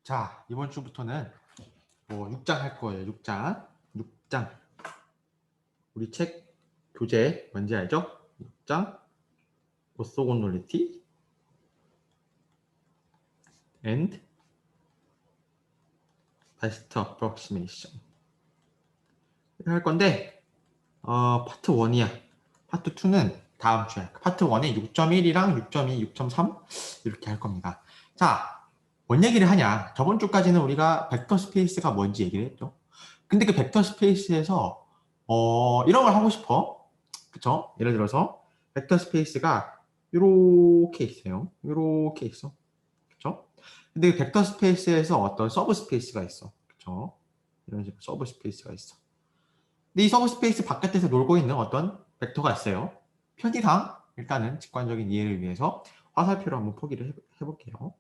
자, 이번 주부터는 6장 할 거예요. 6장. 6장. 우리 책 교재 뭔지 알죠? 6장. orthogonality and best approximation. 할 건데 파트 1이야. 파트 2는 다음 주에. 파트 1에 6.1이랑 6.2, 6.3 이렇게 할 겁니다. 자, 뭔 얘기를 하냐? 저번 주까지는 우리가 벡터 스페이스가 뭔지 얘기를 했죠. 근데 그 벡터 스페이스에서 이런 걸 하고 싶어. 그쵸? 예를 들어서 벡터 스페이스가 이렇게 있어요. 이렇게 있어. 그쵸? 근데 그 벡터 스페이스에서 어떤 서브 스페이스가 있어. 그쵸? 이런 식으로 서브 스페이스가 있어. 근데 이 서브 스페이스 바깥에서 놀고 있는 어떤 벡터가 있어요. 편의상 일단은 직관적인 이해를 위해서 화살표로 한번 포기를 해볼게요.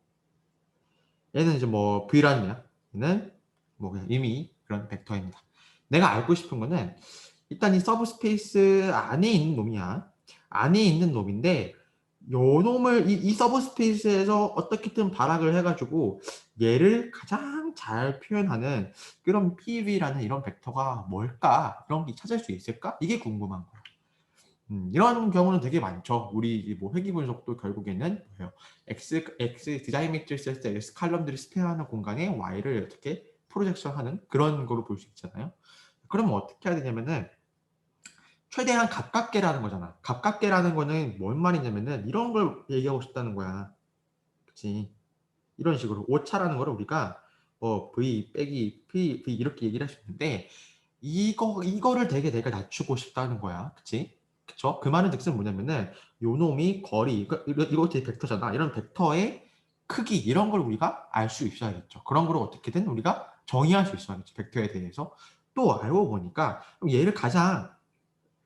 얘는 이제 뭐 V란이야. 얘는 뭐 그냥 이미 그런 벡터입니다. 내가 알고 싶은 거는 일단 이 서브 스페이스 안에 있는 놈이야. 안에 있는 놈인데 요 놈을 이 서브 스페이스에서 어떻게든 발악을 해가지고 얘를 가장 잘 표현하는 그런 PV라는 이런 벡터가 뭘까? 그런 게 찾을 수 있을까? 이게 궁금한 거야. 이런 경우는 되게 많죠. 우리 뭐 회귀 분석도 결국에는 뭐예요? X 디자인 매트리스에서 X 칼럼들이 스페어하는 공간에 Y를 어떻게 프로젝션하는 그런 거로 볼 수 있잖아요. 그러면 어떻게 해야 되냐면은 최대한 가깝게라는 거잖아. 가깝게라는 거는 뭔 말이냐면은 이런 걸 얘기하고 싶다는 거야. 그치? 이런 식으로 오차라는 거를 우리가 V 빼기 V 이렇게 얘기를 할 수 있는데 이거를 되게 내가 낮추고 싶다는 거야. 그치? 그쵸? 그 말은 즉슨 뭐냐면은 요 놈이 거리 이거 되게 벡터잖아. 이런 벡터의 크기 이런 걸 우리가 알 수 있어야겠죠. 그런 걸 어떻게든 우리가 정의할 수 있어야겠죠. 벡터에 대해서. 또 알고 보니까 얘를 가장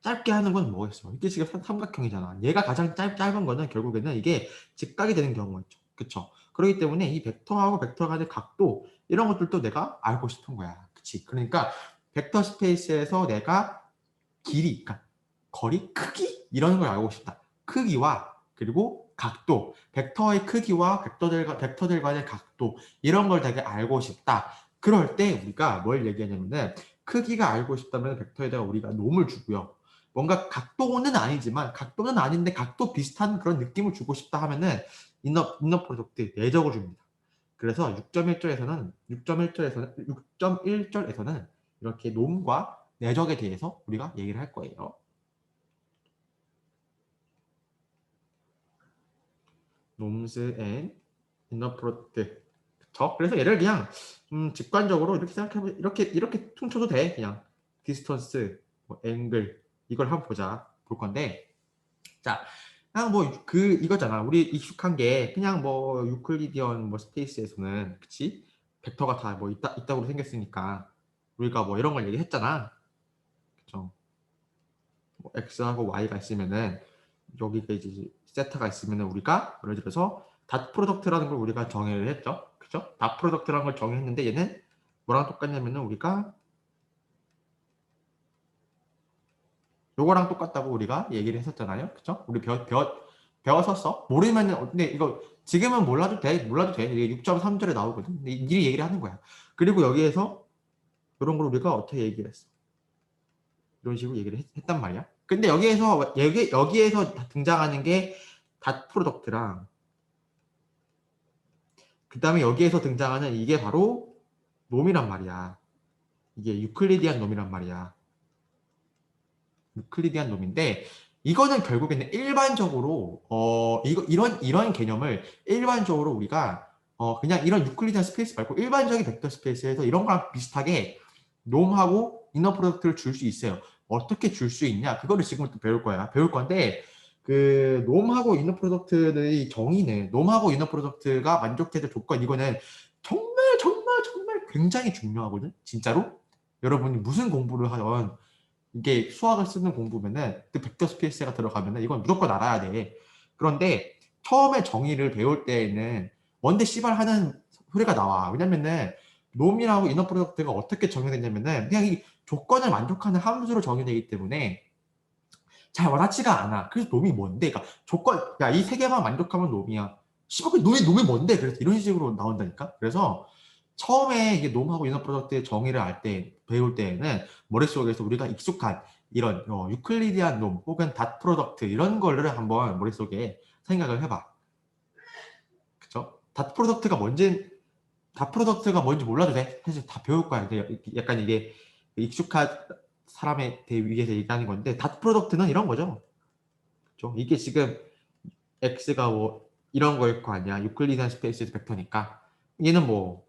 짧게 하는 건 뭐겠어? 이게 지금 삼각형이잖아. 얘가 가장 짧은 거는 결국에는 이게 직각이 되는 경우가 있죠. 그쵸? 그렇기 때문에 이 벡터하고 벡터 간의 각도 이런 것들도 내가 알고 싶은 거야. 그치? 그러니까 벡터 스페이스에서 내가 길이, 그러니까 거리, 크기 이런 걸 알고 싶다. 크기와 그리고 각도, 벡터의 크기와 벡터들 간의 각도 이런 걸 되게 알고 싶다. 그럴 때 우리가 뭘 얘기하냐면은 크기가 알고 싶다면 벡터에다가 우리가 놈을 주고요. 뭔가 각도는 아니지만 각도는 아닌데 각도 비슷한 그런 느낌을 주고 싶다 하면은 이너 프로덕트 내적을 줍니다. 그래서 6.1절에서는 이렇게 놈과 내적에 대해서 우리가 얘기를 할 거예요. 놈스 앤 이너 프로덕트. 그래서 얘를 그냥 직관적으로 이렇게 생각해보 이렇게 퉁쳐도 돼. 그냥 디스턴스, 뭐 앵글 이걸 한번 볼 건데 자, 그냥 뭐 이거잖아. 우리 익숙한 게 그냥 뭐 유클리디언 뭐 스페이스에서는 그치? 벡터가 다 뭐 있다고 생겼으니까 우리가 뭐 이런 걸 얘기했잖아. 그쵸? 뭐 x하고 y가 있으면은 여기가 이제 세타가 있으면은 우리가 예를 들어서 닷 프로덕트라는 걸 우리가 정의를 했죠. 그쵸? 닷 프로덕트라는 걸 정의했는데 얘는 뭐랑 똑같냐면은 우리가 요거랑 똑같다고 우리가 얘기를 했었잖아요. 그쵸? 우리 배웠었어. 모르면은, 근데 이거 지금은 몰라도 돼. 이게 6.3절에 나오거든. 근데 미리 얘기를 하는 거야. 그리고 여기에서 이런 걸 우리가 어떻게 얘기를 했어? 이런 식으로 얘기를 했단 말이야. 근데 여기에서 등장하는 게 닷 프로덕트랑 그 다음에 여기에서 등장하는 이게 바로 놈이란 말이야. 이게 유클리디안 놈이란 말이야. 유클리디안 놈인데 이거는 결국에는 일반적으로 이런 개념을 일반적으로 우리가 그냥 이런 유클리디안 스페이스 말고 일반적인 벡터 스페이스에서 이런 거랑 비슷하게 놈하고 이너 프로덕트를 줄 수 있어요. 어떻게 줄 수 있냐? 그거를 지금부터 배울 건데 그 놈하고 이너 프로덕트의 정의는 놈하고 이너 프로덕트가 만족해야 될 조건 이거는 정말 굉장히 중요하거든. 진짜로 여러분이 무슨 공부를 하든 이게 수학을 쓰는 공부면은 그 벡터 스페이스가 들어가면은 이건 무조건 알아야 돼. 그런데 처음에 정의를 배울 때에는 뭔데 씨발 하는 소리가 나와. 왜냐면은 놈이라고 이너 프로덕트가 어떻게 정의되냐면은 그냥 이 조건을 만족하는 함수로 정의되기 때문에 잘 와닿지가 않아. 그래서 놈이 뭔데? 그러니까 이 세 개만 만족하면 놈이야. 씨발 그 놈이 뭔데? 그래서 이런 식으로 나온다니까. 그래서 처음에 이게 놈하고 이너 프로덕트의 정의를 배울 때에는 머릿속에서 우리가 익숙한 이런 유클리디안 놈 혹은 닷 프로덕트 이런 거를 한번 머릿속에 생각을 해봐. 그쵸? 닷 프로덕트가 뭔지 몰라도 돼. 사실 다 배울 거야. 약간 이게 익숙한 사람에 대해 위해서 얘기하는 건데 닷 프로덕트는 이런 거죠. 그쵸? 이게 지금 x가 뭐 이런 거일 거 아니야. 유클리디안 스페이스 벡터니까 얘는 뭐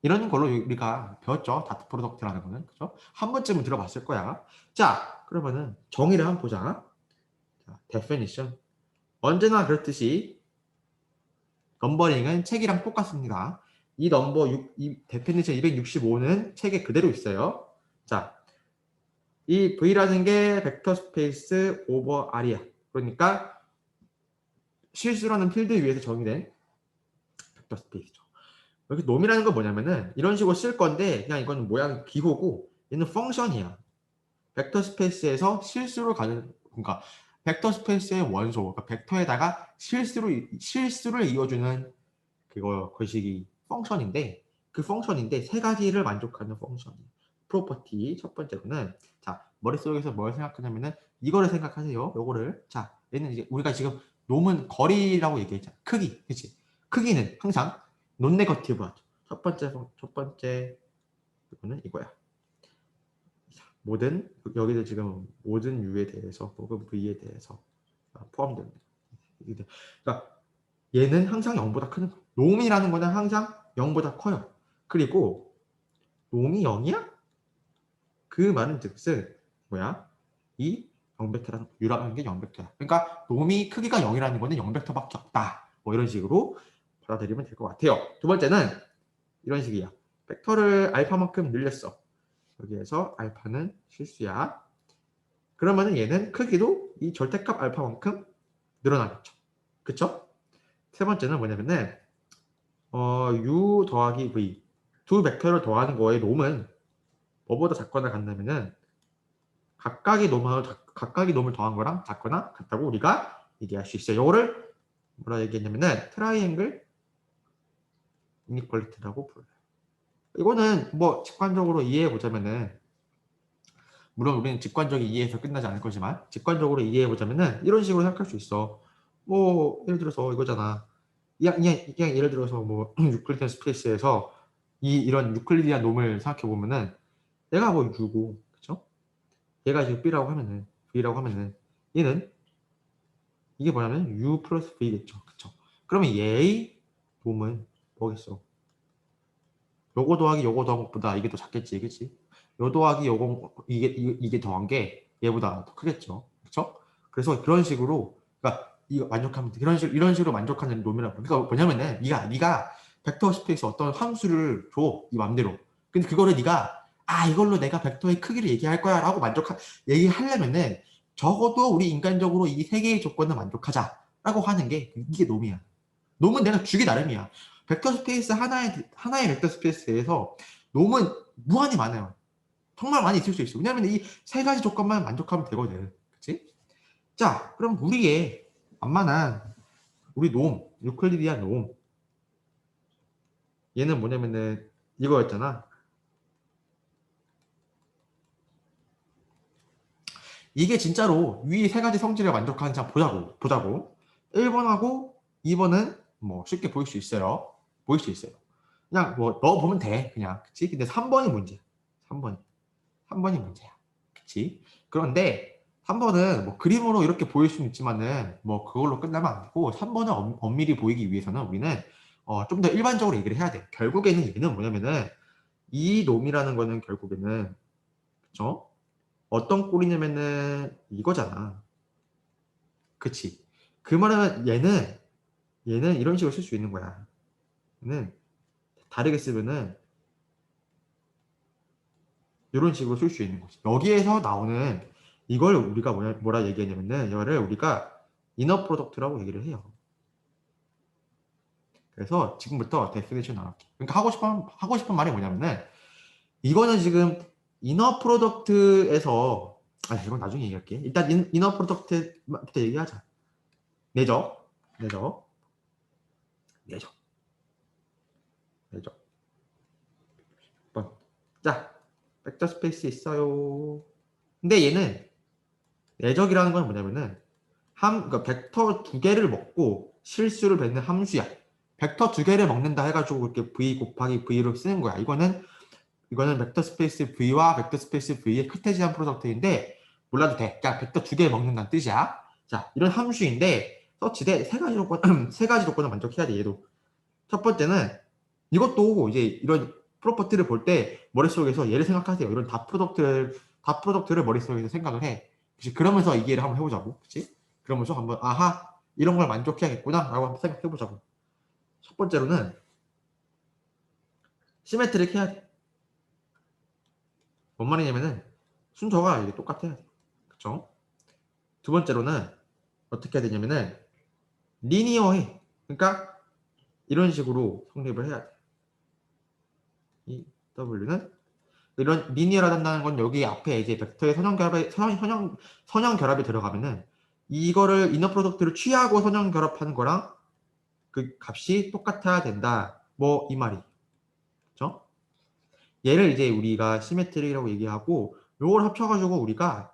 이런 걸로 우리가 배웠죠. 다트 프로덕트라는 거는. 그죠? 한 번쯤은 들어봤을 거야. 자, 그러면은 정의를 한번 보자. 자, definition. 언제나 그렇듯이 넘버링은 책이랑 똑같습니다. 이 definition 265는 책에 그대로 있어요. 자, 이 V라는 게 벡터 스페이스 오버 R이야. 그러니까 실수라는 필드 위에서 정의된 벡터 스페이스죠. 여기 놈이라는 건 뭐냐면은 이런 식으로 쓸 건데 그냥 이건 모양 기호고 얘는 펑션이야. 벡터 스페이스에서 실수로 가는 그러니까 벡터 스페이스의 원소, 그러니까 벡터에다가 실수를 이어주는 그거 거시기 펑션인데 그 펑션인데 세 가지를 만족하는 펑션이에요. 프로퍼티 첫 번째로는 자 머릿속에서 뭘 생각하냐면은 이거를 생각하세요. 요거를 자 얘는 이제 우리가 지금 놈은 거리라고 얘기했잖아. 크기, 그렇지? 크기는 항상 논 네거티브하죠. 첫 번째 이거는 이거야. 모든 여기도 지금 모든 U에 대해서 혹은 V에 대해서 포함됩니다. 그러니까 얘는 항상 0보다 큰 놈이라는 거는 항상 0보다 커요. 그리고 놈이 0이야? 그 말은 즉슨 뭐야? 이 0벡터라는 U라는 게 0벡터야. 그러니까 놈이 크기가 0이라는 거는 0벡터밖에 없다. 뭐 이런 식으로 받아들이면 될 것 같아요. 두 번째는 이런 식이야. 벡터를 알파만큼 늘렸어. 여기에서 알파는 실수야. 그러면은 얘는 크기도 이 절대값 알파만큼 늘어나겠죠. 그쵸? 세 번째는 뭐냐면은 U 더하기 V 두 벡터를 더하는 거의 놈은 뭐보다 작거나 같냐면은 각각의 놈을 더한 거랑 작거나 같다고 우리가 얘기할 수 있어요. 이거를 뭐라 얘기했냐면은 트라이앵글 이니퀄리티라고 불러요. 이거는 뭐 직관적으로 이해해 보자면은 물론 우리는 직관적인 이해에서 끝나지 않을 거지만 직관적으로 이해해 보자면은 이런 식으로 생각할 수 있어. 뭐 예를 들어서 이거잖아. 그냥 예를 들어서 뭐 유클리디안 스페이스에서 이런 유클리디안 놈을 생각해 보면은 얘가 뭐 U고 그쵸? 얘가 지금 B라고 하면은 V라고 하면은 얘는 이게 뭐냐면 U 플러스 V겠죠. 그쵸? 그러면 얘의 놈은 뭐겠어? 요거 더하기 요거 더한 것보다 이게 더 작겠지, 그치? 요 더하기 요거 이게 더한 게 얘보다 더 크겠죠, 그렇죠? 그래서 그런 식으로 그러니까 이거 만족하면 이런 식으로 만족하는 놈이라고. 그러니까 뭐냐면은 네가 벡터 스페이스 어떤 함수를 줘, 이 맘대로. 근데 그거를 네가 이걸로 내가 벡터의 크기를 얘기할 거야라고 얘기하려면은 적어도 우리 인간적으로 이 세 개의 조건을 만족하자라고 하는 게 이게 놈이야. 놈은 내가 주기 나름이야. 벡터 스페이스 하나의 벡터 스페이스에서 놈은 무한히 많아요. 정말 많이 있을 수 있어. 왜냐하면 이 세 가지 조건만 만족하면 되거든. 그치? 자, 그럼 우리의 만만한 우리 놈, 유클리디안 놈. 얘는 뭐냐면은 이거였잖아. 이게 진짜로 위 세 가지 성질을 만족하는지 한번 보자고. 1번하고 2번은 뭐 쉽게 보일 수 있어요. 그냥 뭐 넣어보면 돼. 그냥. 그치? 근데 3번이 문제야. 3번. 3번이 문제야. 그치? 그런데 3번은 뭐 그림으로 이렇게 보일 수는 있지만은 뭐 그걸로 끝나면 안 되고 3번은 엄밀히 보이기 위해서는 우리는 좀 더 일반적으로 얘기를 해야 돼. 결국에는 얘는 뭐냐면은 이 놈이라는 거는 결국에는 그쵸? 어떤 꼴이냐면은 이거잖아. 그치? 그 말은 얘는 이런 식으로 쓸 수 있는 거야. 얘는 다르게 쓰면은 이런 식으로 쓸 수 있는 거지. 여기에서 나오는 이걸 우리가 뭐라 얘기하냐면은 이거를 우리가 이너 프로덕트라고 얘기를 해요. 그래서 지금부터 데피니션 나올게. 그러니까 하고 싶은 말이 뭐냐면은 이거는 지금 이너 프로덕트에서 이건 나중에 얘기할게. 일단 이너 프로덕트부터 얘기하자. 내적. 자, 벡터 스페이스 있어요. 근데 얘는 내적이라는 건 뭐냐면은 그러니까 벡터 두 개를 먹고 실수를 뱉는 함수야. 벡터 두 개를 먹는다 해가지고 이렇게 v 곱하기 v로 쓰는 거야. 이거는 벡터 스페이스 v와 벡터 스페이스 v의 카테지안 프로덕트인데 몰라도 돼. 그러니까 벡터 두 개 먹는다는 뜻이야. 자, 이런 함수인데 서치대 세 가지 조건 세 가지 조건을 만족해야 돼. 얘도. 첫 번째는 이것도 이제 이런 프로퍼티를 볼 때 머릿속에서 얘를 생각하세요. 이런 다 프로덕트를 머릿속에서 생각을 해. 그치? 그러면서 이해를 한번 해보자고. 그치? 그러면서 한번 아하 이런 걸 만족해야겠구나 라고 한번 생각해보자고. 첫 번째로는 시메트릭 해야 돼. 뭔 말이냐면은 순서가 이게 똑같아야 돼. 그쵸? 두 번째로는 어떻게 해야 되냐면은 리니어해. 그러니까 이런 식으로 성립을 해야 돼. 이 W는 이런 리니어라는 건 여기 앞에 이제 벡터의 선형 결합이 들어가면은 이거를 이너 프로덕트를 취하고 선형 결합하는 거랑 그 값이 똑같아야 된다. 뭐 이 말이. 그렇죠? 얘를 이제 우리가 시메트리라고 얘기하고 요걸 합쳐가지고 우리가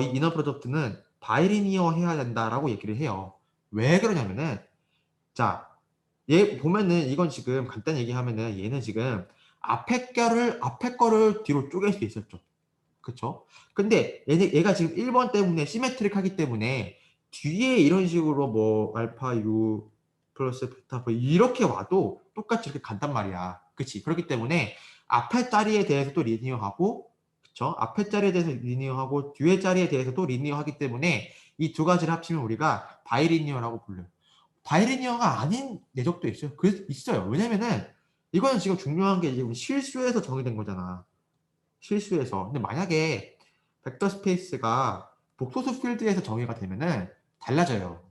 이 이너 프로덕트는 바이리니어 해야 된다라고 얘기를 해요. 왜 그러냐면은 자, 얘 보면은 이건 지금 간단히 얘기하면은 얘는 지금 앞에 거를 뒤로 쪼갤 수 있었죠. 그쵸? 근데 얘가 지금 1번 때문에 시메트릭 하기 때문에 뒤에 이런 식으로 뭐 알파 U 플러스 베타 V 이렇게 와도 똑같이 이렇게 간단 말이야. 그치? 그렇기 때문에 앞에 자리에 대해서도 리니어하고 그쵸? 앞에 자리에 대해서 리니어하고 뒤에 자리에 대해서도 리니어하기 때문에 이 두 가지를 합치면 우리가 바이리니어라고 불러요. 바이리니어가 아닌 내적도 있어요. 있어요. 왜냐면은 이거는 지금 중요한 게 지금 실수에서 정의된 거잖아. 실수에서. 근데 만약에 벡터 스페이스가 복소수 필드에서 정의가 되면은 달라져요.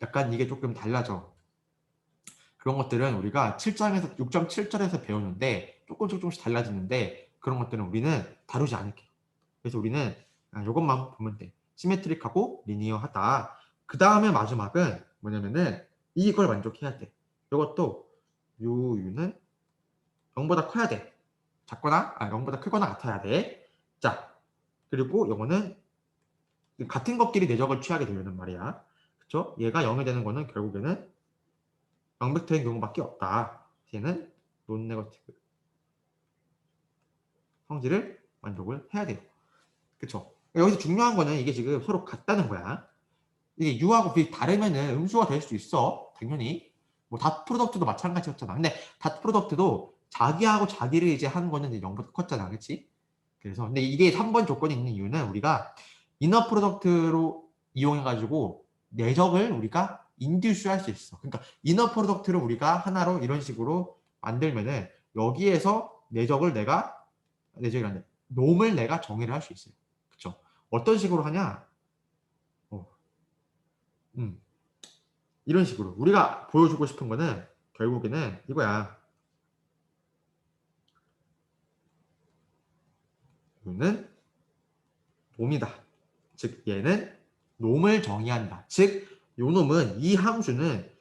약간 이게 조금 달라져. 그런 것들은 우리가 7점에서 6.7절에서 배우는데 조금씩 달라지는데 그런 것들은 우리는 다루지 않을게요. 그래서 우리는 이것만 보면 돼. 시메트릭하고 리니어하다. 그 다음에 마지막은 뭐냐면은 이걸 만족해야 돼. 이것도 U는 0보다 커야 돼. 작거나 0보다 크거나 같아야 돼. 자, 그리고 요거는 같은 것끼리 내적을 취하게 되려는 말이야. 그쵸? 얘가 0이 되는 거는 결국에는 0벡터인 경우밖에 없다. 얘는 논 네거티브 성질을 만족을 해야 돼요. 그쵸? 여기서 중요한 거는 이게 지금 서로 같다는 거야. 이게 U하고 V 다르면은 음수가 될 수 있어. 당연히. 뭐 닷 프로덕트도 마찬가지였잖아. 근데 닷 프로덕트도 자기하고 자기를 이제 하는 거는 이제 0보다 컸잖아. 그치? 그래서 근데 이게 3번 조건이 있는 이유는 우리가 이너 프로덕트로 이용해가지고 내적을 우리가 인듀스 할 수 있어. 그러니까 이너 프로덕트를 우리가 하나로 이런 식으로 만들면은 여기에서 내적이란다. 놈을 내가 정의를 할 수 있어요. 그쵸? 어떤 식으로 하냐? 어, 음, 이런 식으로 우리가 보여주고 싶은 거는 결국에는 이거야. 이거는 놈이다. 즉 얘는 놈을 정의한다. 즉 요 놈은 이 함수는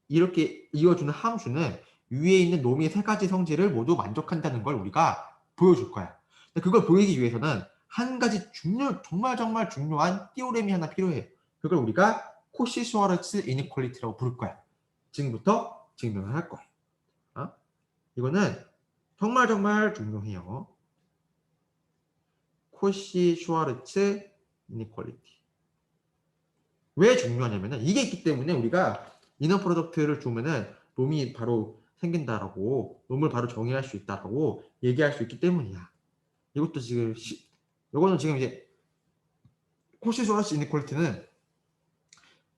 이렇게 이어주는 함수는 위에 있는 놈의 세 가지 성질을 모두 만족한다는 걸 우리가 보여줄 거야. 근데 그걸 보이기 위해서는 한 가지 정말 중요한 띠오렘이 하나 필요해. 그걸 우리가 코시-슈와르츠 이니퀄리티라고 부를 거야. 지금부터 증명을 할 거야. 어? 이거는 정말 중요해요. 코시-슈와르츠 이니퀄리티. 왜 중요하냐면은 이게 있기 때문에 우리가 이너 프로덕트를 주면은 놈이 바로 생긴다라고 놈을 바로 정의할 수 있다라고 얘기할 수 있기 때문이야. 이것도 지금 이거는 지금 이제 코시-슈와르츠 이니퀄리티는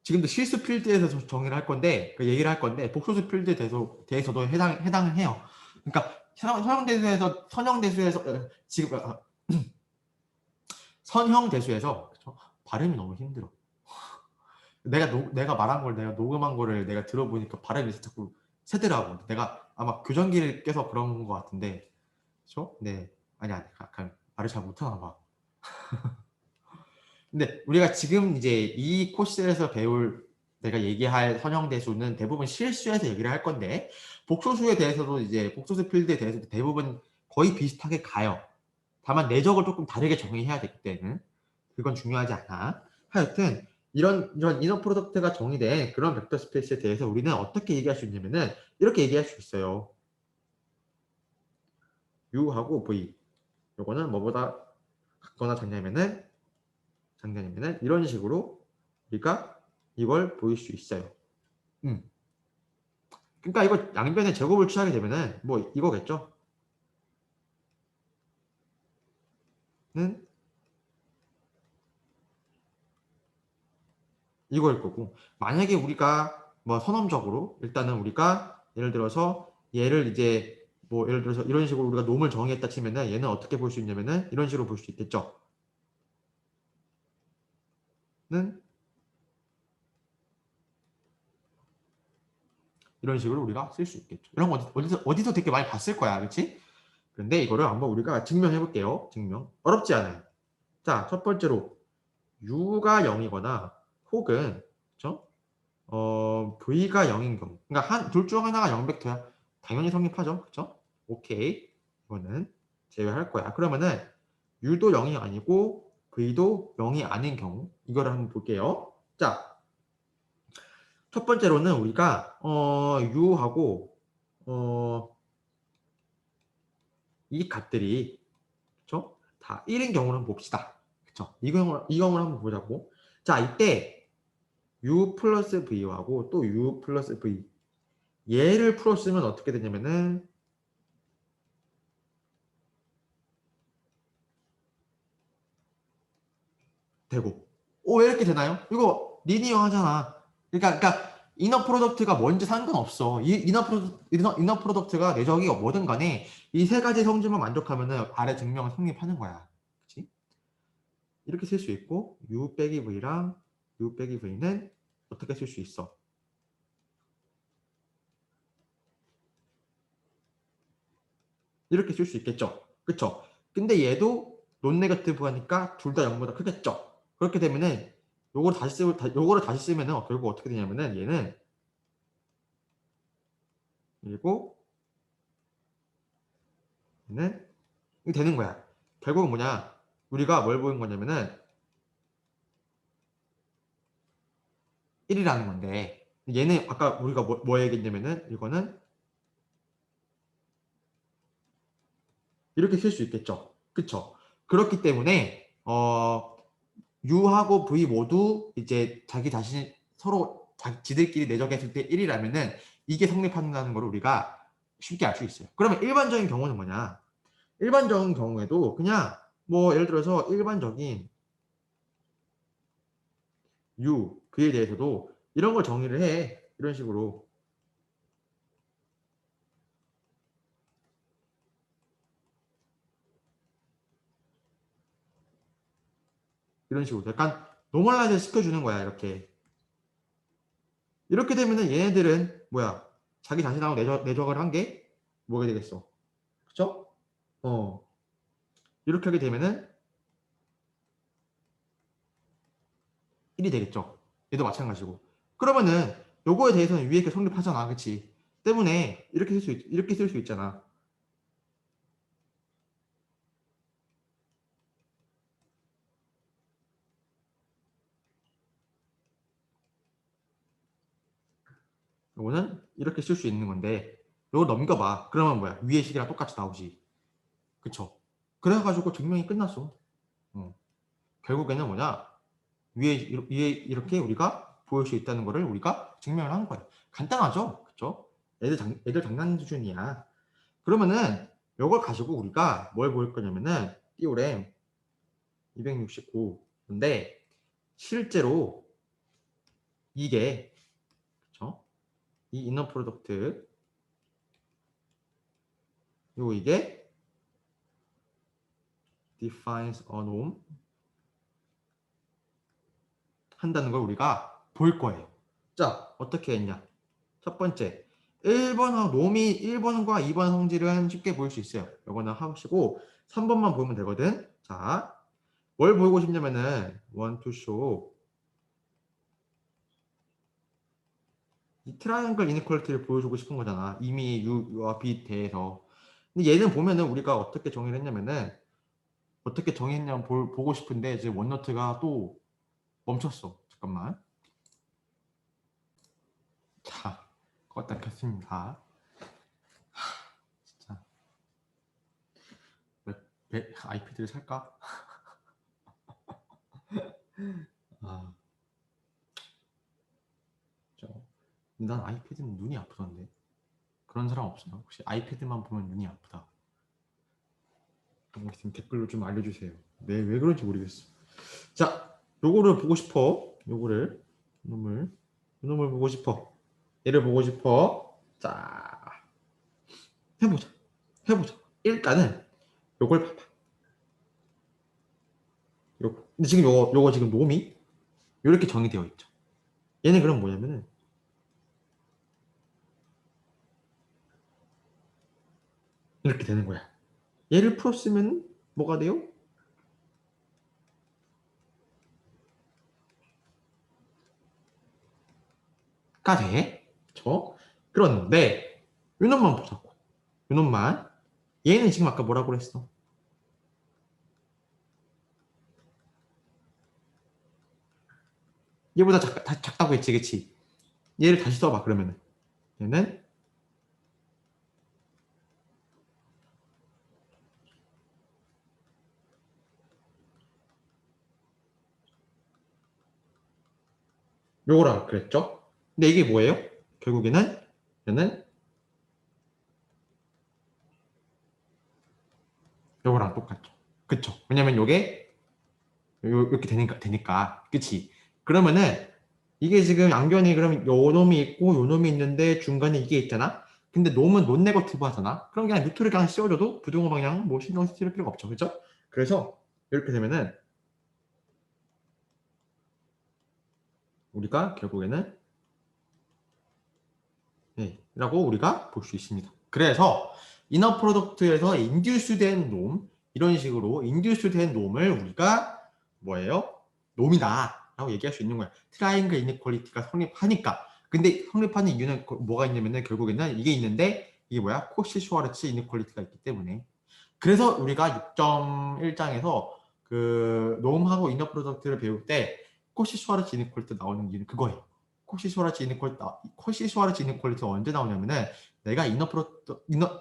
지금도 실수 필드에서 정의를 할 건데 그 얘기를 할 건데 복소수 필드에 대해서도 해당을 해요. 그러니까 선형대수에서 지금 선형대수에서 발음이 너무 힘들어. 내가 말한 걸 내가 녹음한 거를 내가 들어보니까 발음이 자꾸 새더라고. 내가 아마 교정기를 껴서 그런 것 같은데, 그렇죠? 네, 아니 약간 말을 잘 못하나 봐. 근데 우리가 지금 이제 이 코스에서 배울 내가 얘기할 선형대수는 대부분 실수해서 얘기를 할 건데 복소수에 대해서도 이제 복소수 필드에 대해서도 대부분 거의 비슷하게 가요. 다만 내적을 조금 다르게 정의해야 되기 때문에 그건 중요하지 않아. 하여튼 이런 이너 프로덕트가 정의된 그런 벡터 스페이스에 대해서 우리는 어떻게 얘기할 수 있냐면은 이렇게 얘기할 수 있어요. U하고 V 요거는 뭐보다 같거나 작냐면은 이런 식으로 우리가 이걸 보일 수 있어요. 그러니까 이거 양변의 제곱을 취하게 되면은 뭐 이거겠죠? 는 이거일 거고 만약에 우리가 뭐 선언적으로 일단은 우리가 예를 들어서 얘를 이제 뭐 예를 들어서 이런 식으로 우리가 놈을 정의했다 치면은 얘는 어떻게 볼 수 있냐면은 이런 식으로 볼 수 있겠죠? 는 이런 식으로 우리가 쓸 수 있겠죠. 이런 거 어디서 되게 많이 봤을 거야, 그렇지? 그런데 이거를 한번 우리가 증명해 볼게요. 증명 어렵지 않아요. 자, 첫 번째로 U가 0이거나 혹은 그렇죠? V가 0인 경우 그러니까 둘 중 하나가 0벡터야. 당연히 성립하죠. 그렇죠? 오케이. 이거는 제외할 거야. 그러면은 U도 0이 아니고 V도 0이 아닌 경우 이거를 한번 볼게요. 자, 첫 번째로는 우리가 U하고 이 값들이 그렇죠? 다 1인 경우를 한번 봅시다. 그렇죠? 이 경우를 한번 보자고. 자, 이때 U 플러스 V하고 또 U 플러스 V 얘를 풀었으면 어떻게 되냐면은 되고 왜 이렇게 되나요? 이거 리니어 하잖아. 그러니까 이너 프로덕트가 뭔지 상관없어. 이너 프로덕트가 내적이 뭐든 간에 이 세 가지 성질만 만족하면은 아래 증명은 성립하는 거야. 그치? 이렇게 쓸 수 있고 U 빼기 V랑 U 빼기 V는 어떻게 쓸 수 있어? 이렇게 쓸 수 있겠죠. 그쵸? 근데 얘도 논 네거티브 하니까 둘 다 0보다 크겠죠. 그렇게 되면은 요거를 다시 쓰면은 결국 어떻게 되냐면은 얘는 그리고 얘는 이게 되는 거야. 결국은 뭐냐? 우리가 뭘 보인 거냐면은 1이라는 건데 얘는 아까 우리가 뭐 얘기했냐면은 이거는 이렇게 쓸 수 있겠죠. 그쵸? 그렇기 때문에 U하고 V 모두 이제 자기 자신 서로 지들끼리 내적했을 때 1이라면은 이게 성립한다는 걸 우리가 쉽게 알 수 있어요. 그러면 일반적인 경우는 뭐냐? 일반적인 경우에도 그냥 뭐 예를 들어서 일반적인 U, V에 대해서도 이런 걸 정의를 해. 이런 식으로. 이런 식으로. 약간 노멀라이즈 시켜주는 거야. 이렇게 되면은 얘네들은 뭐야? 자기 자신하고 내적을 한 게 뭐가 되겠어? 그쵸? 어. 이렇게 하게 되면은 1이 되겠죠. 얘도 마찬가지고. 그러면은 요거에 대해서는 위에 게 성립하잖아. 그치? 때문에 이렇게 쓸 수 있잖아. 요거는 이렇게 쓸 수 있는 건데 요거 넘겨봐. 그러면 뭐야? 위에 식이랑 똑같이 나오지. 그쵸? 그래가지고 증명이 끝났어. 어. 결국에는 뭐냐? 위에 이렇게 우리가 보일 수 있다는 거를 우리가 증명을 하는 거예요. 간단하죠? 그쵸? 애들 장난 수준이야. 그러면은 요걸 가지고 우리가 뭘 볼 거냐면은 띠오렘 269인데 실제로 이게 그쵸? 이 이너 프로덕트 이게 defines a norm 한다는 걸 우리가 볼 거예요. 자, 어떻게 했냐? 첫 번째, 1번하고 놈이 1번과 2번 성질은 쉽게 보일 수 있어요. 이거는 하시고 3번만 보면 되거든. 자, 뭘 보이고 싶냐면은 want to show 이 트라이앵글 이니퀄리티를 보여주고 싶은 거잖아. 이미 U와 B 대해서. 근데 얘는 보면은 우리가 어떻게 정의를 했냐면은 어떻게 정의했냐면 보고 싶은데 이제 원노트가 또 멈췄어. 잠깐만. 자, 껐다 켰습니다. 진짜 아이패드를 살까? 아, 난 아이패드는 눈이 아프던데. 그런 사람 없어요? 혹시 아이패드만 보면 눈이 아프다. 있으면 댓글로 좀 알려주세요. 왜 그런지 모르겠어. 자, 요거를 보고 싶어. 요놈을 보고 싶어. 얘를 보고 싶어. 자, 해보자. 일단은 요걸 봐봐. 근데 지금 요거 지금 놈이 요렇게 정의되어 있죠. 얘는 그럼 뭐냐면은 이렇게 되는 거야. 얘를 풀었으면 뭐가 돼요? 가 돼. 그쵸? 그런데 요놈만 보자고. 요놈만. 얘는 지금 아까 뭐라고 그랬어? 얘보다 작다고 했지, 그치? 얘를 다시 써봐, 그러면은. 얘는 요거라 그랬죠? 근데 이게 뭐예요? 결국에는 얘는 요거랑 똑같죠. 그쵸? 왜냐면 요게 이렇게 되니까. 그치? 그러면은 이게 지금 양변이 그럼 요 놈이 있고 요 놈이 있는데 중간에 이게 있잖아? 근데 놈은 논네거티브 하잖아? 그럼 그냥 루트를 그냥 씌워줘도 부등호 방향 뭐 신경 쓸 필요가 없죠. 그죠? 그래서 이렇게 되면은 우리가 결국에는 라고 우리가 볼 수 있습니다. 그래서 이너 프로덕트에서 인듀스 된 놈, 이런 식으로 인듀스 된 놈을 우리가 뭐예요? 놈이다 라고 얘기할 수 있는 거야. 트라이앵글 이니퀄리티가 성립하니까. 근데 성립하는 이유는 뭐가 있냐면은 결국에는 이게 있는데 이게 뭐야? 코시 슈와르츠 이니퀄리티가 있기 때문에. 그래서 우리가 6.1장에서 그 놈하고 이너 프로덕트를 배울 때 코시 슈와르츠 이니퀄리티 나오는 이유는 그거예요. 코시 슈와르츠 이니퀄리티가 언제 나오냐면은 내가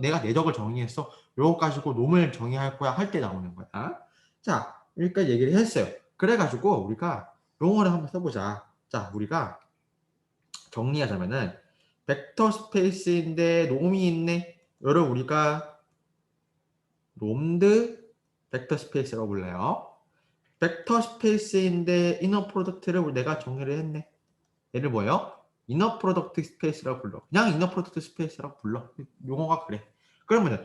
내가 내적을 정의했어. 요거 가지고 놈을 정의할 거야 할 때 나오는 거야. 자, 여기까지 얘기를 했어요. 그래가지고 우리가 용어를 한번 써보자. 자, 우리가 정리하자면은 벡터 스페이스인데 놈이 있네. 요를 우리가 놈드 벡터 스페이스라고 불러요. 벡터 스페이스인데 이너 프로덕트를 내가 정의를 했네. 얘를 뭐예요? 이너 프로덕트 스페이스라고 불러. 그냥 이너 프로덕트 스페이스라고 불러. 용어가 그래. 그러면은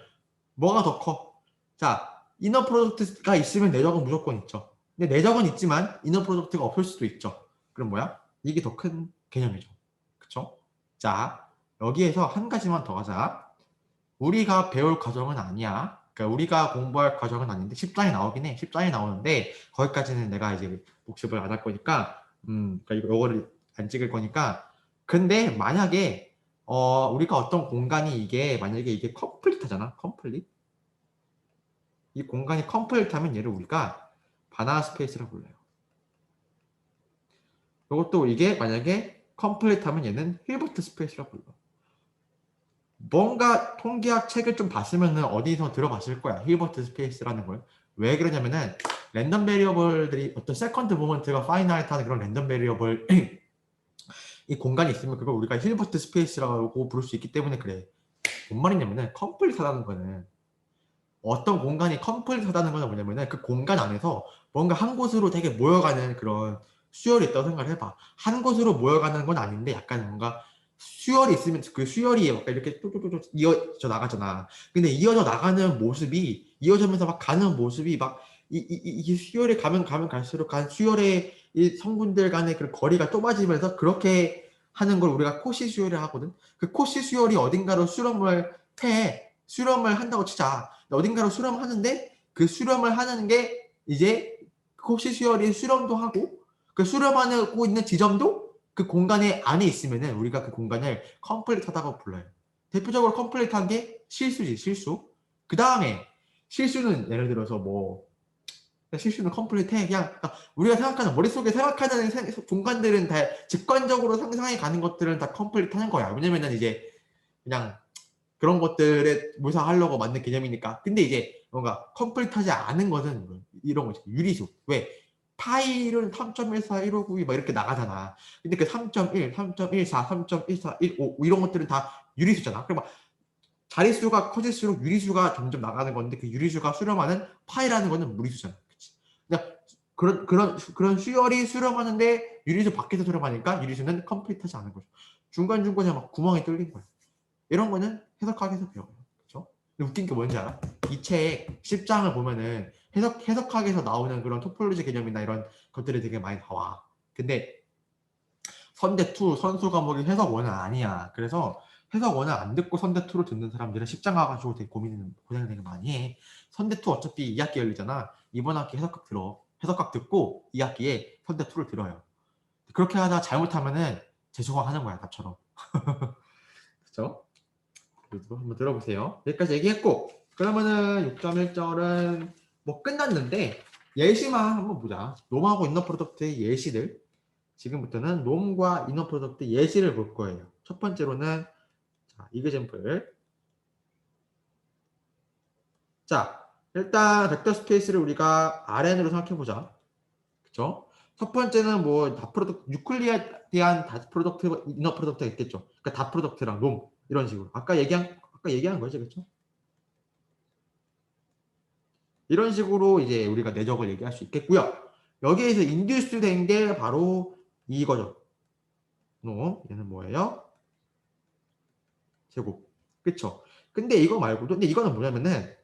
뭐가 더 커? 자, 이너 프로덕트가 있으면 내적은 무조건 있죠. 근데 내적은 있지만 이너 프로덕트가 없을 수도 있죠. 그럼 뭐야? 이게 더 큰 개념이죠. 그쵸? 자, 여기에서 한 가지만 더 하자. 우리가 배울 과정은 아니야. 그러니까 우리가 공부할 과정은 아닌데 10장이 나오긴 해. 10장이 나오는데 거기까지는 내가 이제 복습을 안 할 거니까 그러니까 이거를 안 찍을 거니까. 근데 만약에 우리가 어떤 공간이 만약에 이게 컴플릿하잖아. 컴플릿. 이 공간이 컴플릿하면 얘를 우리가 바나나 스페이스라고 불러요. 이것도 이게 만약에 컴플릿하면 얘는 힐버트 스페이스라고 불러. 뭔가 통계학 책을 좀 봤으면은 어디서 들어봤을 거야. 힐버트 스페이스라는 걸. 왜 그러냐면은 랜덤 베리어블들이 어떤 세컨드 모먼트가 파이나이트하는 그런 랜덤 베리어블 이 공간이 있으면 그걸 우리가 힐버트 스페이스라고 부를 수 있기 때문에 그래. 뭔 말이냐면은 컴플릿하다는 거는 어떤 공간이 컴플릿하다는 건 뭐냐면은 그 공간 안에서 뭔가 한 곳으로 되게 모여가는 그런 수열이 있다고 생각을 해봐. 한 곳으로 모여가는 건 아닌데 약간 뭔가 수열이 있으면 그 수열이 막 이렇게 뚜뚜뚜뚜 이어져 나가잖아. 근데 이어져 나가는 모습이 이어지면서 막 가는 모습이 막 이 수열에 가면 갈수록 간 수열의 이 성분들 간의 그런 거리가 좁아지면서 그렇게 하는 걸 우리가 코시 수열을 하거든. 그 코시 수열이 어딘가로 수렴을 한다고 치자. 어딘가로 수렴하는데 그 수렴을 하는 게 이제 코시 수열이 수렴도 하고 그 수렴하고 있는 지점도 그 공간에 안에 있으면은 우리가 그 공간을 컴플리트하다고 불러요. 대표적으로 컴플리트한 게 실수지, 실수. 그 다음에 실수는 예를 들어서 뭐 실수는 컴플리트해. 그냥 그러니까 우리가 생각하는 머릿속에 생각하는 공간들은 다 직관적으로 상상해 가는 것들은 다 컴플리트하는 거야. 왜냐면은 이제 그냥 그런 것들에 묘사하려고 만든 개념이니까. 근데 이제 뭔가 컴플리트하지 않은 것은 이런 거지. 유리수. 왜? 파일은 3.14, 1592 막 이렇게 나가잖아. 근데 그 3.1, 3.14, 3.14, 15 이런 것들은 다 유리수잖아. 그럼 막 자릿수가 커질수록 유리수가 점점 나가는 건데 그 유리수가 수렴하는 파이라는 거는 무리수잖아. 그치? 그러니까 그런 수열이 수렴하는데 유리수 밖에서 수렴하니까 유리수는 컴플리트하지 않은 거죠. 중간중간에 막 구멍이 뚫린 거야. 이런 거는 해석학에서 배워요. 그렇죠? 근데 웃긴 게 뭔지 알아? 이 책 10장을 보면은 해석학에서 나오는 그런 토폴로지 개념이나 이런 것들이 되게 많이 나와. 근데 선대2 선수 과목이 해석 1은 아니야. 그래서 해석 1을 안 듣고 선대2로 듣는 사람들은 10장 가가지고 되게 고생을 되게 많이 해. 선대2 어차피 2학기 열리잖아. 이번 학기 해석학 들어. 해석학 듣고 2학기에 선대2를 들어요. 그렇게 하다 잘못하면은 재수강하는 거야, 나처럼. 그렇죠? 한번 들어보세요. 여기까지 얘기했고, 그러면은 6.1절은 뭐 끝났는데 예시만 한번 보자. 놈하고 이너 프로덕트의 예시들. 지금부터는 놈과 이너 프로덕트 예시를 볼 거예요. 첫 번째로는 자, 이그젠플. 자, 일단 벡터 스페이스를 우리가 RN으로 생각해 보자. 그쵸? 첫 번째는 뭐 다 프로덕트, 유클리디안 다 프로덕트, 이너 프로덕트가 있겠죠. 그러니까 다 프로덕트랑 놈 이런 식으로. 아까 얘기한 거지, 그렇죠? 이런 식으로 이제 우리가 내적을 얘기할 수 있겠고요. 여기에서 인듀스 된 게 바로 이거죠. 얘는 뭐예요? 제곱. 그쵸? 근데 이거 말고도, 근데 이거는 뭐냐면은,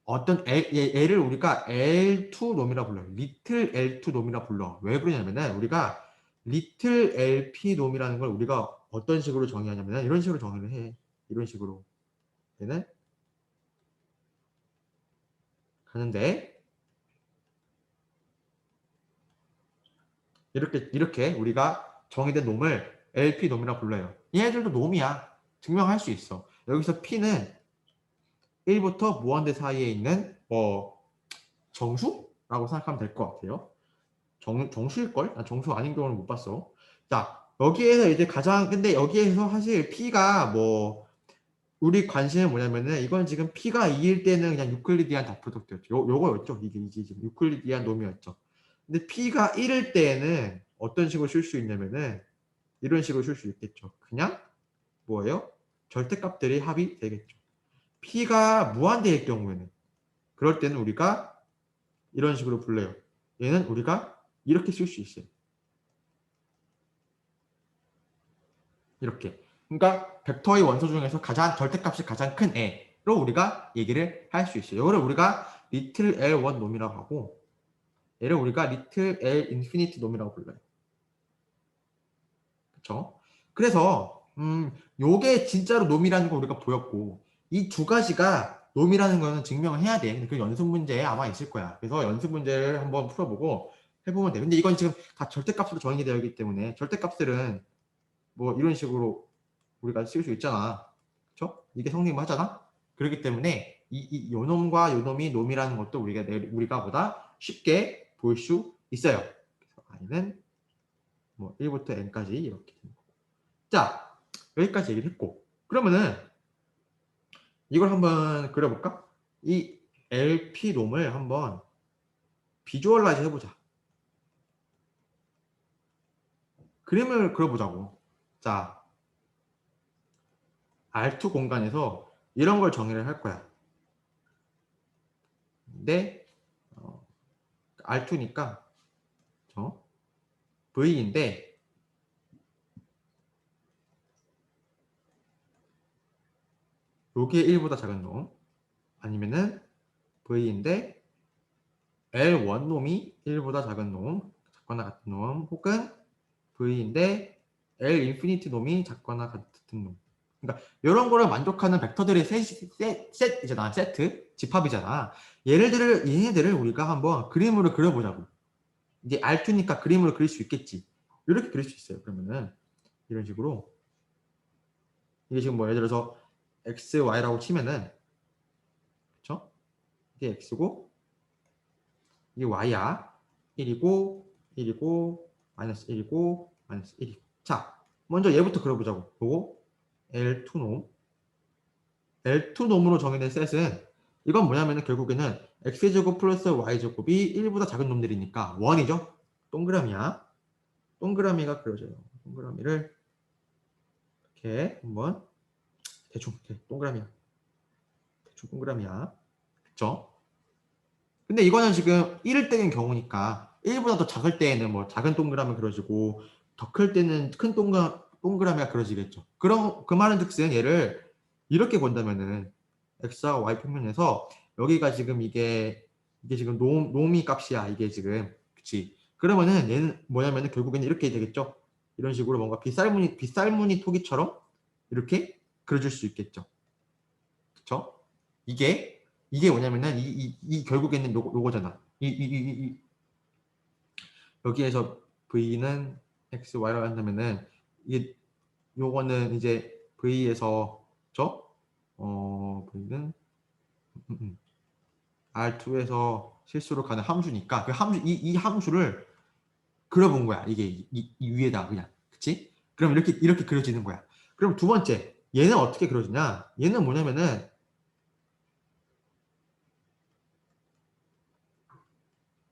어떤 L을 우리가 L2 놈이라 불러요. 리틀 L2 놈이라 불러. 왜 그러냐면은, 우리가 리틀 LP 놈이라는 걸 우리가 어떤 식으로 정의하냐면은, 이런 식으로 정의를 해. 이런 식으로. 얘는 가는데, 이렇게 우리가 정의된 놈을 LP 놈이라 불러요. 얘네들도 놈이야. 증명할 수 있어. 여기서 P는 1부터 무한대 사이에 있는 정수라고 생각하면 될 것 같아요. 정수일걸? 나 정수 아닌 경우는 못 봤어. 자, 여기에서 이제 근데 여기에서 사실 P가 우리 관심은 뭐냐면은, 이건 지금 P가 2일 때는 그냥 유클리디안 다프로덕트였죠. 요거였죠. 이게 지금 유클리디안 놈이었죠. 근데 P가 1일 때에는 어떤 식으로 쓸 수 있냐면은, 이런 식으로 쓸 수 있겠죠. 그냥 뭐예요? 절대값들이 합이 되겠죠. P가 무한대일 경우에는, 그럴 때는 우리가 이런 식으로 불러요. 얘는 우리가 이렇게 쓸 수 있어요. 이렇게. 그러니까 벡터의 원소 중에서 절대값이 가장 큰 애로 우리가 얘기를 할 수 있어요. 이거를 우리가 리틀 L1 놈이라고 하고, 얘를 우리가 리틀 L 인피니트 놈이라고 불러요. 그렇죠? 그래서 요게 진짜로 놈이라는 거 우리가 보였고, 이 두 가지가 놈이라는 거는 증명을 해야 돼. 근데 그 연습 문제에 아마 있을 거야. 그래서 연습 문제를 한번 풀어보고 해보면 돼. 근데 이건 지금 다 절대값으로 정의되어 있기 때문에 절대값들은 뭐 이런 식으로 우리가 쓸 수 있잖아. 그렇죠? 이게 성립하잖아. 그렇기 때문에 요 놈과 요 놈이 놈이라는 것도 우리가 보다 쉽게 볼 수 있어요. 그래서 i는 뭐 1부터 n까지 이렇게. 자, 여기까지 얘기를 했고, 그러면은 이걸 한번 그려볼까? 이 LP 놈을 한번 비주얼라이즈 해보자. 그림을 그려보자고. 자, R2 공간에서 이런 걸 정의를 할 거야. 근데 R2니까 V인데 여기에 1보다 작은 놈, 아니면은 V인데 L1 놈이 1보다 작은 놈, 작거나 같은 놈, 혹은 V인데 L 인피니티 놈이 작거나 같은 놈. 그러니까 이런 거를 만족하는 벡터들의 셋이잖아. 세트, 집합이잖아. 얘네들을 우리가 한번 그림으로 그려보자고. 이제 R2니까 그림으로 그릴 수 있겠지. 이렇게 그릴 수 있어요. 그러면은 이런 식으로 이게 지금 뭐 예를 들어서 x, y라고 치면은 그쵸? 이게 x고 이게 y야. 1이고 1이고 마이너스 1이고 마이너스 1이고. 자, 먼저 얘부터 그려보자고. 보고 L2놈. L2놈으로 정의된 셋은 이건 뭐냐면은 결국에는 x제곱 플러스 y제곱이 1보다 작은 놈들이니까 원이죠. 동그라미야. 동그라미가 그려져요. 동그라미를 이렇게 한번 대충 이렇게 동그라미야. 대충 동그라미야. 그쵸? 근데 이거는 지금 1일 때는 경우니까 1보다 더 작을 때에는 뭐 작은 동그라미 그려지고 더 클 때는 큰 동그라미가 그려지겠죠. 그럼 그 말은 즉슨 얘를 이렇게 본다면은 x와 y 평면에서 여기가 지금 이게 지금 놈이 값이야. 이게 지금 그치? 그러면은 얘는 뭐냐면은 결국에는 이렇게 되겠죠. 이런 식으로 뭔가 빗살무늬 토기처럼 이렇게 그려줄 수 있겠죠. 그쵸? 이게 뭐냐면은 이 결국에는 요거잖아. 여기에서 V는 X, Y라고 한다면은 이게 요거는 이제 V에서 V는 R2에서 실수로 가는 함수니까 그 함수 이 함수를 그려본 거야. 이게 이 위에다 그냥. 그치? 그럼 이렇게 그려지는 거야. 그럼 두 번째 얘는 어떻게 그려지냐? 얘는 뭐냐면은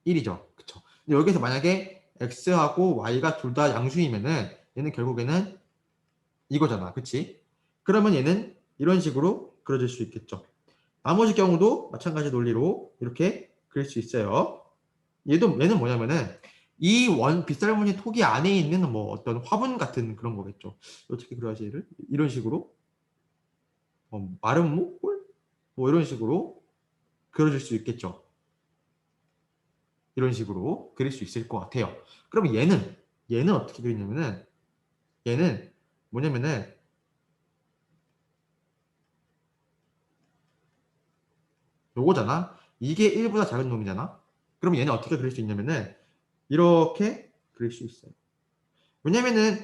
1이죠. 그쵸? 근데 여기서 만약에 x하고 y가 둘 다 양수이면은 얘는 결국에는 이거잖아. 그치? 그러면 얘는 이런 식으로 그려질 수 있겠죠. 나머지 경우도 마찬가지 논리로 이렇게 그릴 수 있어요. 얘는 뭐냐면은 이 빗살무늬 토기 안에 있는 뭐 어떤 화분 같은 그런 거겠죠. 어떻게 그려야지 얘를? 이런 식으로 마른 물? 뭐 이런 식으로 그려줄 수 있겠죠. 이런 식으로 그릴 수 있을 것 같아요. 그럼 얘는 어떻게 그리냐면은 얘는 뭐냐면은 요거잖아. 이게 1보다 작은 놈이잖아. 그럼 얘는 어떻게 그릴 수 있냐면은 이렇게 그릴 수 있어요. 왜냐면은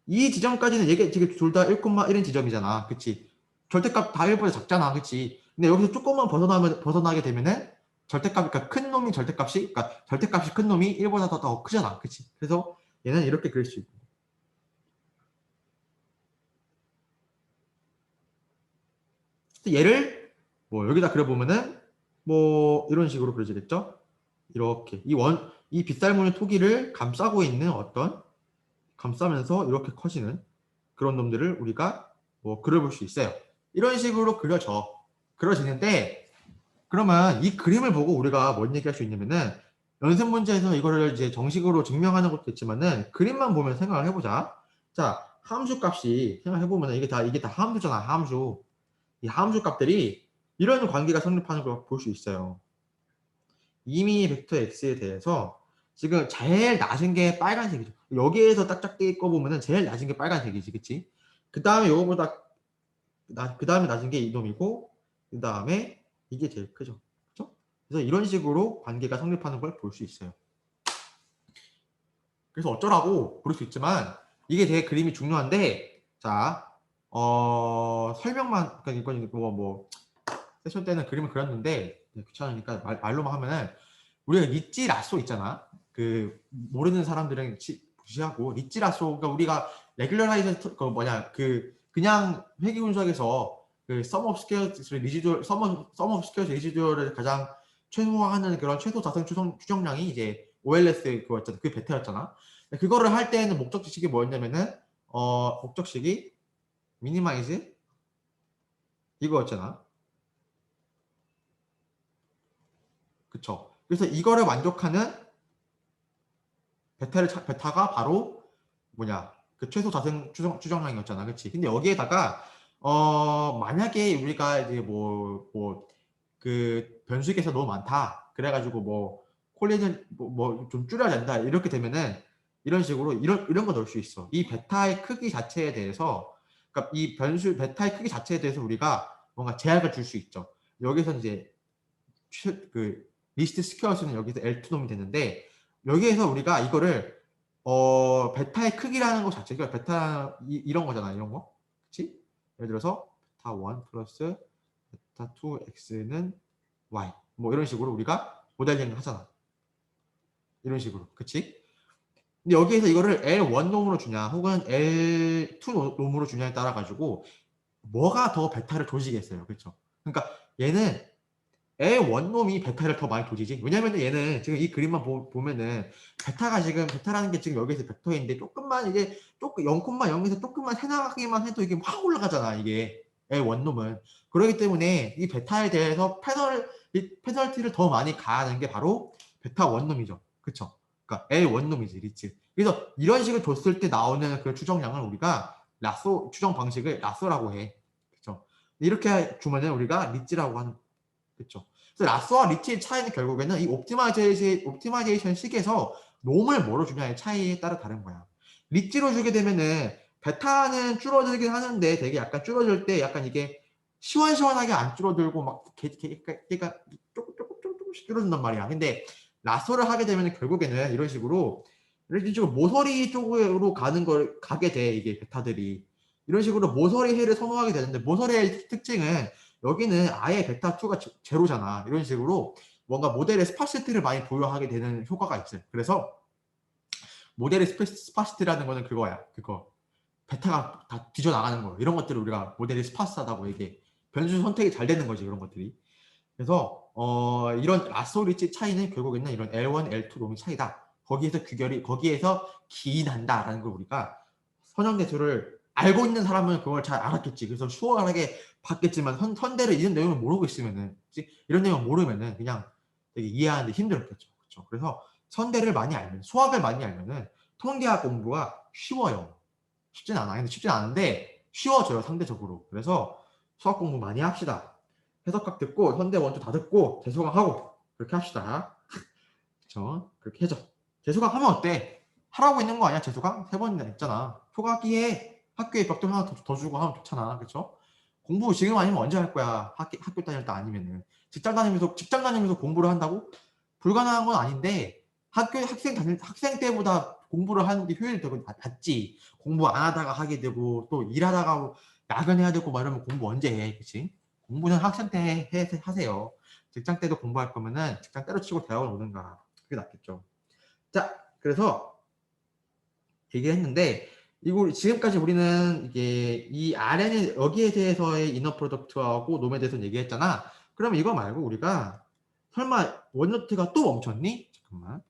이 지점까지는 얘가 지금 둘 다 1,1인 지점이잖아. 그치? 절대값 다 1보다 작잖아. 그치? 근데 여기서 조금만 벗어나게 되면은 절대값, 그러니까 큰 놈이 그러니까 절대값이 큰 놈이 1보다 더 크잖아. 그치? 그래서 얘는 이렇게 그릴 수 있고. 얘를 뭐 여기다 그려보면은 뭐 이런 식으로 그려지겠죠? 이렇게 이 빗살무늬 토기를 감싸고 있는 감싸면서 이렇게 커지는 그런 놈들을 우리가 뭐 그려볼 수 있어요. 이런 식으로 그려지는데 그러면 이 그림을 보고 우리가 뭔 얘기할 수 있냐면은 연습 문제에서 이거를 이제 정식으로 증명하는 것도 있지만은 그림만 보면 생각을 해보자. 자, 함수 값이 생각해보면 이게 다 함수잖아. 함수. 이 함수 값들이 이런 관계가 성립하는 걸 볼 수 있어요. 이미 벡터 x에 대해서 지금 제일 낮은 게 빨간색이죠. 여기에서 딱딱되게 꺼보면은 제일 낮은 게 빨간색이지, 그치? 그 다음에 요거보다 그 다음에 낮은 게 이놈이고 그 다음에 이게 제일 크죠. 그죠? 그래서 이런 식으로 관계가 성립하는 걸 볼 수 있어요. 그래서 어쩌라고 볼 수 있지만 이게 되게 그림이 중요한데 자, 설명만, 그러니까 이건 뭐 세션 때는 그림을 그렸는데 귀찮으니까 말로만 하면은 우리가 리찌 라쏘 있잖아. 그 모르는 사람들은 무시하고 리찌 라쏘가 그러니까 우리가 레귤러라이저 그 뭐냐 그 그냥 회귀 분석에서 그 썸업 스퀘어스 리지듀얼 썸업 스퀘어스 리지듀얼을 가장 최소화하는 그런 최소 자성 추정량이 이제 OLS 그거였잖아. 그 베타였잖아. 그거를 할 때는 목적식이 뭐였냐면은 목적식이 미니마이즈 이거였잖아. 그쵸? 그래서 이거를 만족하는 베타가 바로 뭐냐 그 최소 자생 추정량이었잖아. 그치? 근데 여기에다가 만약에 우리가 이제 그 변수계에서 너무 많다. 그래가지고 뭐 콜리전 좀 줄여야 된다. 이렇게 되면은 이런 식으로 이런 거 넣을 수 있어. 이 베타의 크기 자체에 대해서 그러니까 이 변수 베타의 크기 자체에 대해서 우리가 뭔가 제약을 줄 수 있죠. 여기서 이제 그 리스트 스퀘어 수는 여기서 L2놈이 되는데 여기에서 우리가 이거를 베타의 크기라는 것 자체가 베타 이런 거잖아. 이런 거. 그치? 예를 들어서 베타 1 플러스 베타 2x는 y. 뭐 이런 식으로 우리가 모델링을 하잖아. 이런 식으로. 그치? 근데 여기에서 이거를 L1 놈으로 주냐 혹은 L2 놈으로 주냐에 따라 가지고 뭐가 더 베타를 조지겠어요. 그렇죠? 그러니까 얘는 L1 놈이 베타를 더 많이 조지지. 왜냐면 얘는 지금 이 그림만 보면은 베타가 지금 베타라는 게 지금 여기서 벡터인데 조금만 이게 조금 0,0에서 조금만 새나가기만 해도 이게 확 올라가잖아. 이게 L1 놈은. 그렇기 때문에 이 베타에 대해서 페널티를 더 많이 가하는 게 바로 베타 1 놈이죠. 그렇죠? 그러니까 L1 놈이지, 리치. 그래서 이런 식을 줬을 때 나오는 그 추정량을 우리가 라쏘 추정 방식을 라쏘라고 해. 그렇죠? 이렇게 주면은 우리가 리치라고 하는. 그렇죠. 그래서 라쏘와 리치의 차이는 결국에는 이 옵티마이제이션 식에서 놈을 뭐로 주냐의 차이에 따라 다른 거야. 리치로 주게 되면은 베타는 줄어들긴 하는데 되게 약간 줄어들 때 약간 이게 시원시원하게 안 줄어들고 막 걔가 조금씩 줄어든단 말이야. 근데 라쏘를 하게 되면 결국에는 이런 식으로 모서리 쪽으로 가게 돼. 이게 베타들이 이런 식으로 모서리 해를 선호하게 되는데 모서리의 특징은 여기는 아예 베타2가 제로잖아. 이런 식으로 뭔가 모델의 스파시티를 많이 보유하게 되는 효과가 있어요. 그래서 모델의 스파시티라는 거는 그거야. 그거 베타가 다 뒤져나가는 거. 이런 것들을 우리가 모델이 스파스하다고 얘기해. 변수 선택이 잘 되는 거지. 이런 것들이. 그래서 이런 라쏘리치 차이는 결국에는 이런 L1, L2 놈의 차이다. 거기에서 기인한다라는 걸 우리가 선형대수를 알고 있는 사람은 그걸 잘 알았겠지. 그래서 수월하게 봤겠지만 선대를 이런 내용을 모르고 있으면은 이런 내용을 모르면은 그냥 되게 이해하는데 힘들었겠죠. 그렇죠? 그래서 선대를 많이 알면 수학을 많이 알면은 통계학 공부가 쉬워요. 쉽진 않아. 근데 쉽진 않은데 쉬워져요. 상대적으로. 그래서 수학 공부 많이 합시다. 해석학 듣고 선대 원조 다 듣고 재수강 하고 그렇게 합시다. 그렇죠? 그렇게 해줘. 재수강 하면 어때? 하라고 있는 거 아니야? 재수강 3번이나 했잖아. 초과기에 학교에 벽돌 하나 더 주고 하면 좋잖아. 그렇죠? 공부 지금 아니면 언제 할 거야? 학교 다닐 때 아니면은 직장 다니면서 공부를 한다고? 불가능한 건 아닌데 학생 때보다 공부를 하는 게 효율이 되고 낫지. 공부 안 하다가 하게 되고 또 일하다가 야근해야 되고 막 이러면 공부 언제 해? 그치? 공부는 학생 때 하세요. 직장 때도 공부할 거면은 직장 때려치고 대학을 오든가. 그게 낫겠죠. 자, 그래서 얘기했는데 이거 지금까지 우리는 이게 이 RNA 여기에 대해서의 이너 프로덕트하고 놈에 대해서 얘기했잖아. 그럼 이거 말고 우리가 설마 원노트가 또 멈췄니? 잠깐만.